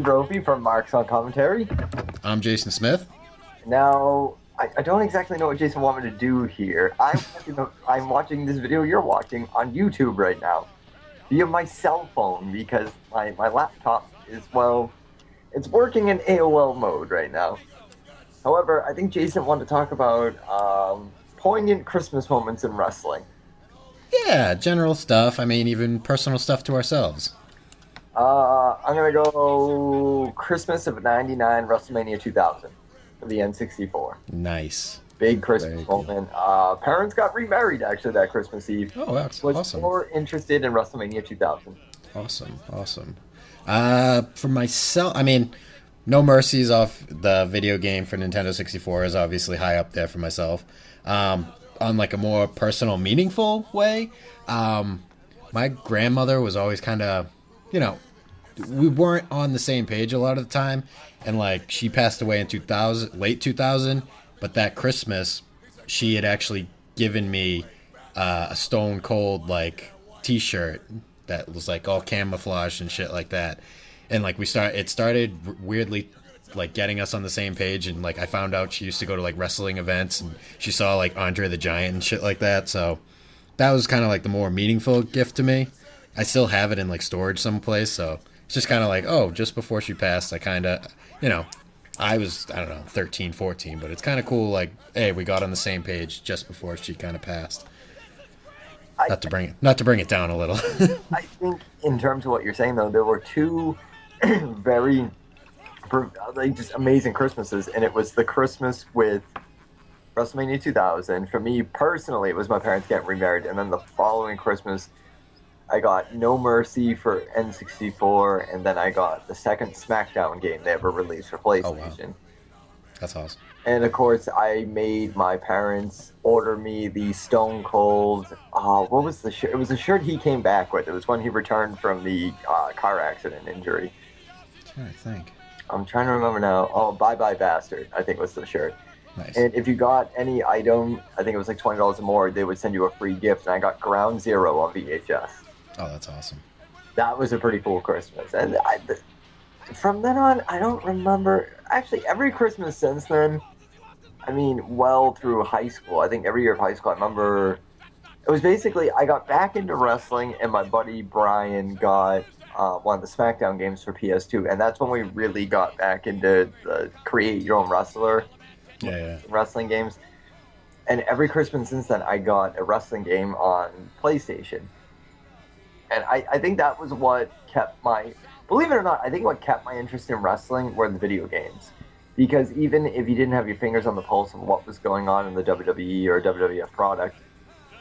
Steve Roby from Marks on Commentary. I'm Jason Smith. Now, I don't exactly know what Jason wanted me to do here. I'm watching this video you're watching on YouTube right now via my cell phone because my laptop is, well, it's working in AOL mode right now. However, I think Jason wanted to talk about poignant Christmas moments in wrestling. Yeah, general stuff. I mean, even personal stuff to ourselves. I'm going to go Christmas of '99, WrestleMania 2000 for the N64. Nice. Big Christmas moment. Parents got remarried, actually, that Christmas Eve. Oh, that's was awesome. more interested in WrestleMania 2000. Awesome. For myself, I mean, No Mercy's off the video game for Nintendo 64 is obviously high up there for myself. On like a more personal, meaningful way, my grandmother was always kind of, we weren't on the same page a lot of the time, and like she passed away in 2000, late 2000. But that Christmas, she had actually given me a Stone Cold like T-shirt that was like all camouflage and shit like that, and like it started weirdly like getting us on the same page, and like I found out she used to go to like wrestling events and she saw like Andre the Giant and shit like that, so that was kind of like the more meaningful gift to me. I still have it in like storage someplace, so it's just kind of like, oh, just before she passed, I kind of, I don't know, 13, 14, but it's kind of cool, like, hey, we got on the same page just before she kind of passed. Not to bring it down a little. I think in terms of what you're saying, though, there were two very just amazing Christmases, and it was the Christmas with WrestleMania 2000. For me personally, it was my parents getting remarried, and then the following Christmas, I got No Mercy for N64, and then I got the second SmackDown game they ever released for PlayStation. Oh, wow. That's awesome. And of course, I made my parents order me the Stone Cold. What was the shirt? It was the shirt he came back with. It was when he returned from the car accident injury. I think. I'm trying to remember now. Oh, Bye Bye Bastard, I think was the shirt. Nice. And if you got any item, I think it was like $20 or more, they would send you a free gift. And I got Ground Zero on VHS. Oh, that's awesome. That was a pretty cool Christmas. And from then on, I don't remember. Actually, every Christmas since then, I mean, well through high school, I think every year of high school, I remember it was basically I got back into wrestling, and my buddy Brian got one of the SmackDown games for PS2, and that's when we really got back into the create your own wrestler wrestling games. And every Christmas since then, I got a wrestling game on PlayStation. And I think that was what kept believe it or not, I think what kept my interest in wrestling were the video games. Because even if you didn't have your fingers on the pulse of what was going on in the WWE or WWF product,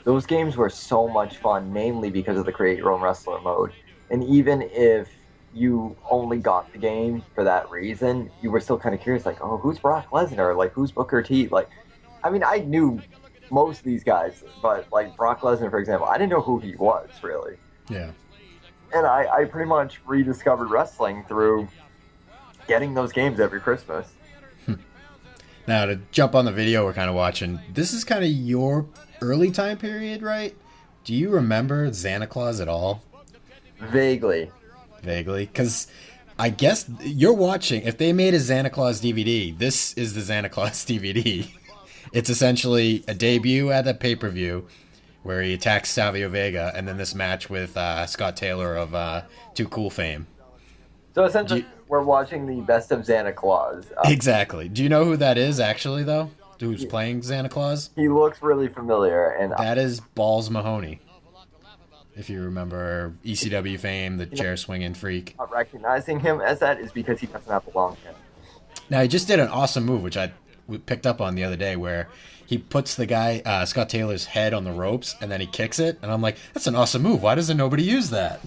those games were so much fun, mainly because of the create your own wrestler mode. And even if you only got the game for that reason, you were still kind of curious, like, oh, who's Brock Lesnar? Like, who's Booker T? Like, I mean, I knew most of these guys, but like Brock Lesnar, for example, I didn't know who he was, really. Yeah. And I pretty much rediscovered wrestling through getting those games every Christmas. Now, to jump on the video we're kind of watching, this is kind of your early time period, right? Do you remember Xanta Klaus at all? Vaguely. Because I guess you're watching, if they made a Xanta Klaus DVD, this is the Xanta Klaus DVD. It's essentially a debut at a pay-per-view where he attacks Savio Vega, and then this match with Scott Taylor of Too Cool fame. So essentially, we're watching the best of Xanta Klaus. Exactly. Do you know who that is, actually, though? Who's playing Xanta Klaus? He looks really familiar. And that is Ballz Mahoney. If you remember ECW fame, the chair swinging freak. Not recognizing him as that is because he doesn't have the long hair. Now, he just did an awesome move, which I picked up on the other day, where he puts the guy, Scott Taylor's head on the ropes, and then he kicks it. And I'm like, that's an awesome move. Why doesn't nobody use that?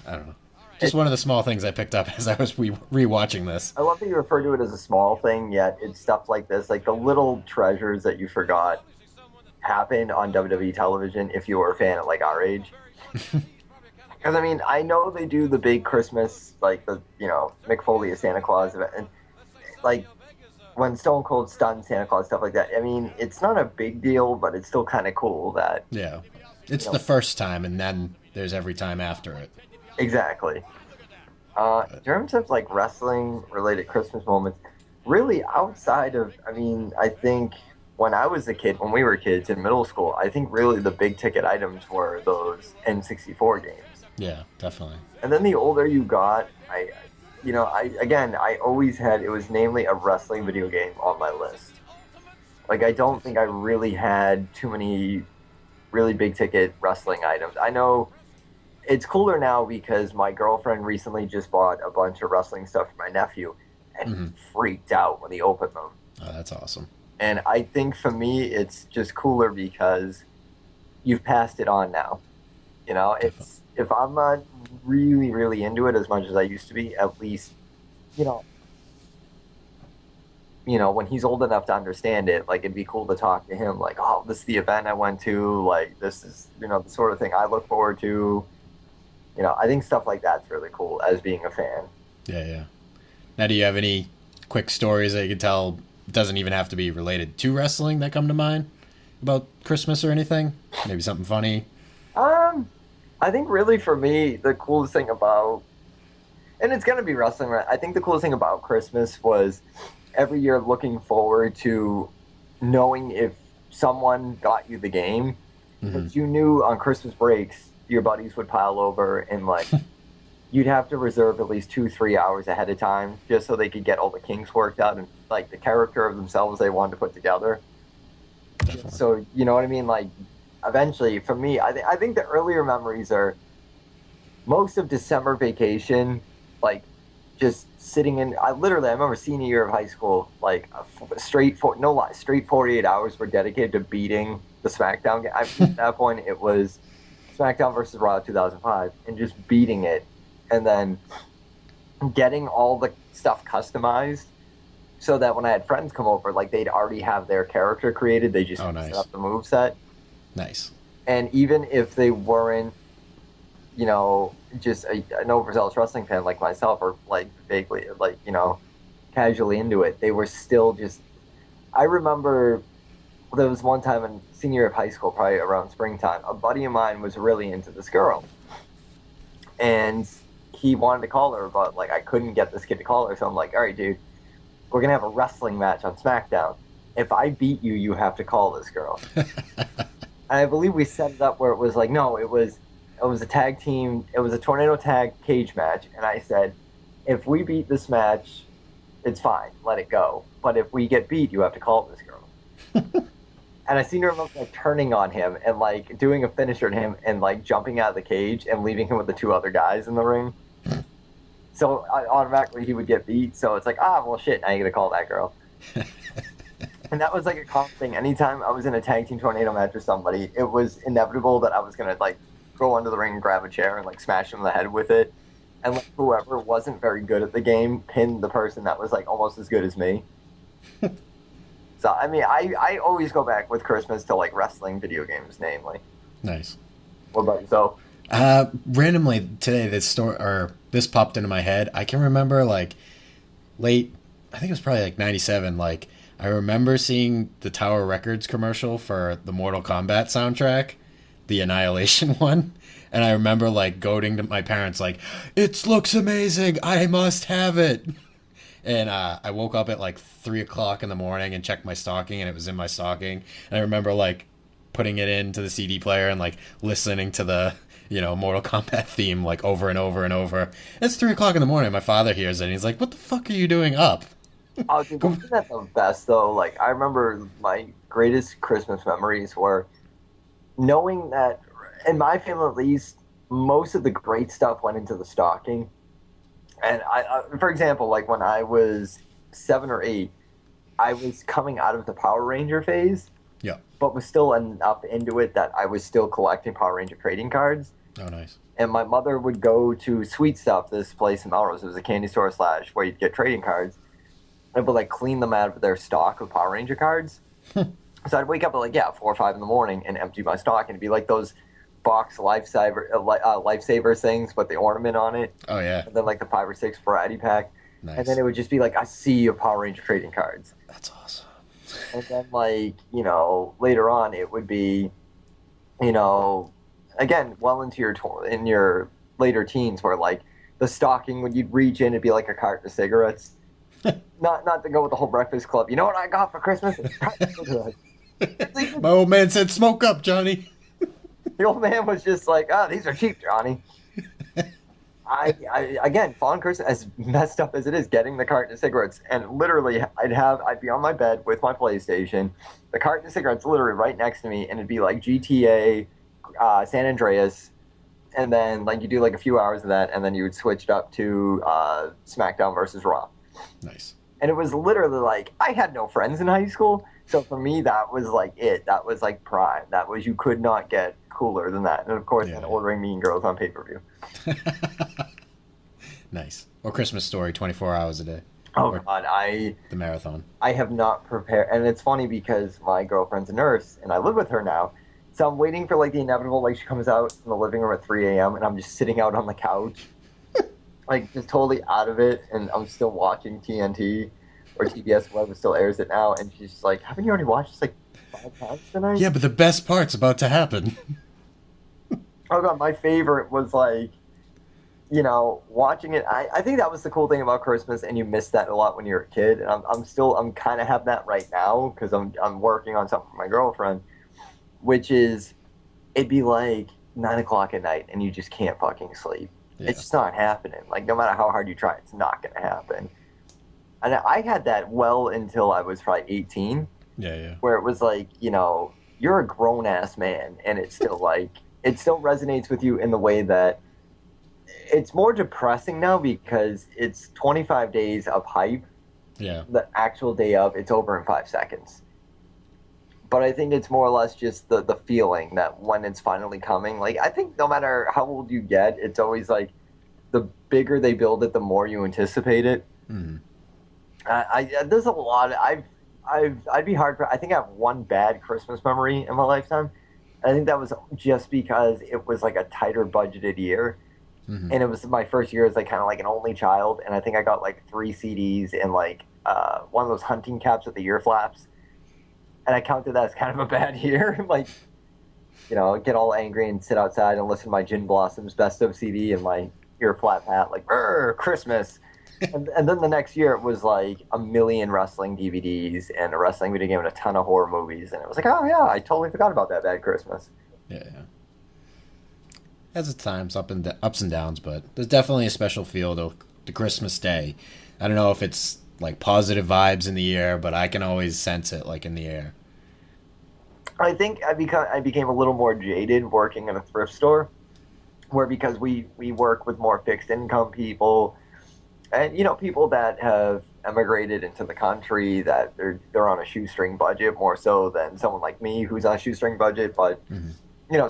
I don't know. Just one of the small things I picked up as I was rewatching this. I love that you refer to it as a small thing, yet it's stuff like this, like the little treasures that you forgot happened on WWE television if you were a fan at like our age. Because I mean, I know they do the big Christmas, like the Mick Foley as Santa Claus event, and like when Stone Cold stunned Santa Claus, stuff like that. I mean, it's not a big deal, but it's still kind of cool that it's the first time, and then there's every time after it. Exactly. In terms of like wrestling related Christmas moments, really outside of, I mean, I think when I was a kid, when we were kids in middle school, I think really the big ticket items were those N64 games. Yeah, definitely. And then the older you got, I always had, it was namely a wrestling video game on my list. Like, I don't Nice. think I really had too many really big ticket wrestling items. I know it's cooler now because my girlfriend recently just bought a bunch of wrestling stuff for my nephew, and he Hmm. freaked out when he opened them. Oh, that's awesome. And I think for me, it's just cooler because you've passed it on now. Definitely. It's if I'm not really, really into it as much as I used to be, at least, you know, when he's old enough to understand it, like it'd be cool to talk to him, like, oh, this is the event I went to, like this is, the sort of thing I look forward to. I think stuff like that's really cool as being a fan. Yeah, yeah. Now, do you have any quick stories that you could tell? Doesn't even have to be related to wrestling that come to mind about Christmas or anything. Maybe something funny. Um, I think really for me, the coolest thing about, and it's gonna be wrestling, right? I think the coolest thing about Christmas was every year looking forward to knowing if someone got you the game, Hmm. because you knew on Christmas breaks your buddies would pile over and like you'd have to reserve at least 2, 3 hours ahead of time just so they could get all the kinks worked out and like the character of themselves they wanted to put together. Just Definitely. so you know what I mean? Like eventually, for me, I think the earlier memories are most of December vacation, like just sitting in. I remember senior year of high school, like straight for no lie, straight 48 hours were dedicated to beating the SmackDown game. At that point, it was SmackDown versus Raw 2005, and just beating it, and then getting all the stuff customized so that when I had friends come over, like they'd already have their character created. They just Oh, had to set nice. up the move set, Nice. and even if they weren't just an overzealous wrestling fan like myself, or like vaguely, like, casually into it, they were still just. I remember there was one time in senior year of high school, probably around springtime, a buddy of mine was really into this girl, and he wanted to call her, but like I couldn't get this kid to call her, so I'm like, all right, dude, we're gonna have a wrestling match on SmackDown. If I beat you, you have to call this girl. And I believe we set it up where it was like, no, it was a tag team. It was a tornado tag cage match, and I said, if we beat this match, it's fine, let it go. But if we get beat, you have to call this girl. And I seen her like turning on him and like doing a finisher to him and like jumping out of the cage and leaving him with the two other guys in the ring. So automatically he would get beat. So it's like, well, shit, now you gotta call that girl. And that was like a common thing. Anytime I was in a tag team tornado match with somebody, it was inevitable that I was gonna like go under the ring and grab a chair and like smash them in the head with it. And like whoever wasn't very good at the game pinned the person that was like almost as good as me. So I mean, I always go back with Christmas to like wrestling video games, namely. Nice. What about yourself? Randomly today, this popped into my head. I can remember like late, I think it was probably like '97. Like I remember seeing the Tower Records commercial for the Mortal Kombat soundtrack, the Annihilation one, and I remember like goading to my parents like, "It looks amazing! I must have it!" And I woke up at like 3 o'clock in the morning and checked my stocking, and it was in my stocking. And I remember like putting it into the CD player and like listening to the Mortal Kombat theme like over and over and over. It's 3 o'clock in the morning. My father hears it and he's like, "What the fuck are you doing up?" Oh, dude, wasn't that the best though? Like I remember my greatest Christmas memories were knowing that in my family at least, most of the great stuff went into the stocking. And for example, like when I was 7 or 8, I was coming out of the Power Ranger phase, Yeah. but was still enough into it that I was still collecting Power Ranger trading cards. Oh, nice. And my mother would go to Sweet Stuff, this place in Melrose. It was a candy store slash where you'd get trading cards, and would like clean them out of their stock of Power Ranger cards. So I'd wake up at like 4 or 5 in the morning and empty my stock, and it'd be like those box lifesaver things with the ornament on it, Oh, yeah. and then like the 5 or 6 variety pack, and then Nice. it would just be like a sea of Power Ranger trading cards. That's awesome. And then like later on it would be you know again well into your in your later teens where like the stocking when you'd reach in, it'd be like a carton of cigarettes. Not to go with the whole Breakfast Club. You know what I got for Christmas? A carton of cigarettes. My old man said, "Smoke up, Johnny." The old man was just like, "Oh, these are cheap, Johnny." I again, Fallen Christmas, as messed up as it is, getting the carton of cigarettes, and literally, I'd be on my bed with my PlayStation, the carton of cigarettes literally right next to me, and it'd be like GTA, San Andreas, and then like you do like a few hours of that, and then you would switch it up to SmackDown versus Raw. Nice. And it was literally like I had no friends in high school, so for me that was like it. That was like prime. That was you could not get cooler than that. And of course, then ordering Mean Girls on pay-per-view. Nice. Or Christmas Story, 24 hours a day. Oh or God, the marathon. I have not prepared, and it's funny because my girlfriend's a nurse, and I live with her now. So I'm waiting for like the inevitable, like she comes out in the living room at 3 a.m. and I'm just sitting out on the couch, like just totally out of it, and I'm still watching TNT or TBS, whatever still airs it now, and she's like, "Haven't you already watched this like 5 times tonight?" Yeah, but the best part's about to happen. Oh God, my favorite was like, watching it. I think that was the cool thing about Christmas, and you miss that a lot when you're a kid. And I'm kind of have that right now because I'm working on something for my girlfriend, which is it'd be like 9 o'clock at night, and you just can't fucking sleep. Yeah. It's just not happening. Like no matter how hard you try, it's not gonna happen. And I had that well until I was probably 18. Yeah. Where it was like, you're a grown ass man, and it's still like it still resonates with you in the way that it's more depressing now because it's 25 days of hype. Yeah. The actual day of, it's over in 5 seconds. But I think it's more or less just the feeling that when it's finally coming, like I think no matter how old you get, it's always like the bigger they build it, the more you anticipate it. Mm-hmm. There's a lot. I'd be hard. I think I have one bad Christmas memory in my lifetime. I think that was just because it was like a tighter budgeted year. Mm-hmm. And it was my first year as like kind of like an only child, and I think I got like 3 CDs and like one of those hunting caps with the ear flaps, and I counted that as kind of a bad year. Like, get all angry and sit outside and listen to my Gin Blossoms Best of CD and my ear flap hat, like Christmas. And then the next year it was like a million wrestling DVDs and a wrestling video game and a ton of horror movies, and it was like, oh yeah, I totally forgot about that bad Christmas. Yeah. Has its times, ups and downs, but there's definitely a special feel to the Christmas Day. I don't know if it's like positive vibes in the air, but I can always sense it like in the air. I think I became a little more jaded working in a thrift store, where because we work with more fixed income people, and people that have emigrated into the country, that they're on a shoestring budget more so than someone like me who's on a shoestring budget, but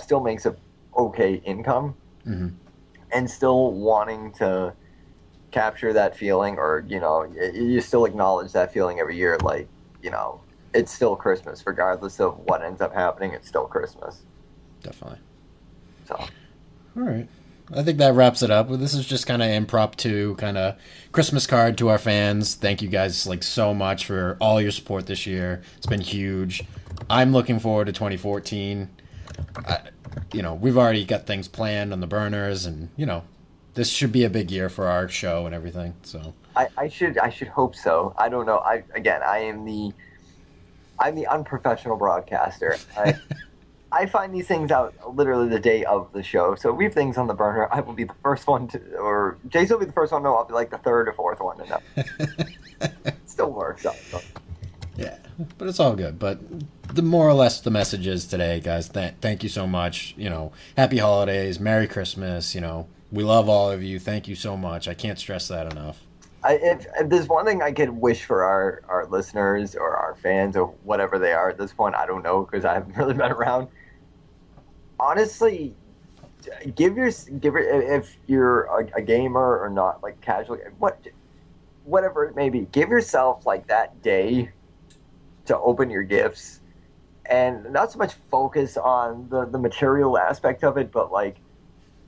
still makes a okay income, and still wanting to capture that feeling, or you still acknowledge that feeling every year, like it's still Christmas regardless of what ends up happening. It's still Christmas. Definitely. So all right, I think that wraps it up. This is just kind of impromptu kind of Christmas card to our fans. Thank you guys like so much for all your support this year. It's been huge. I'm looking forward to 2014. We've already got things planned on the burners, and this should be a big year for our show and everything. So I should hope so. I don't know. I'm the unprofessional broadcaster. I find these things out literally the day of the show. So if we have things on the burner, I will be the first one to, or Jason will be the first one to know. I'll be like the third or fourth one to know. It still works out. So. Yeah, but it's all good. But more or less the message is today, guys, thank you so much. Happy holidays, Merry Christmas. We love all of you. Thank you so much. I can't stress that enough. If there's one thing I could wish for our listeners or our fans or whatever they are at this point, I don't know because I haven't really been around. Honestly, if you're a gamer or not, like casually, whatever it may be, give yourself like that day to open your gifts, and not so much focus on the material aspect of it, but like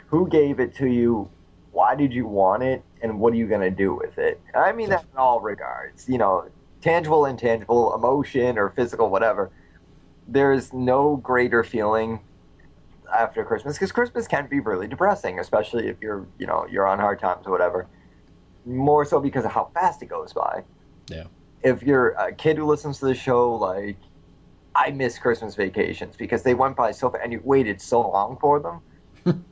who gave it to you, why did you want it, and what are you going to do with it? I mean that in all regards, tangible, intangible, emotion or physical, whatever. There's no greater feeling after Christmas, because Christmas can be really depressing, especially if you're on hard times or whatever. More so because of how fast it goes by. Yeah. If you're a kid who listens to the show, like, I miss Christmas vacations because they went by so fast and you waited so long for them.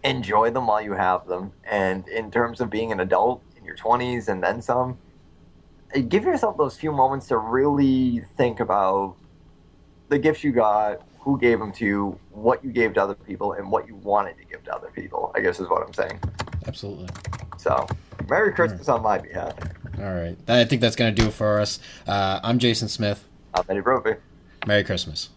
Enjoy them while you have them. And in terms of being an adult in your 20s and then some, give yourself those few moments to really think about the gifts you got, who gave them to you, what you gave to other people, and what you wanted to give to other people, I guess is what I'm saying. Absolutely. So, Merry Christmas on my behalf. All right. I think that's going to do it for us. I'm Jason Smith. I'm Eddie Brophy. Merry Christmas.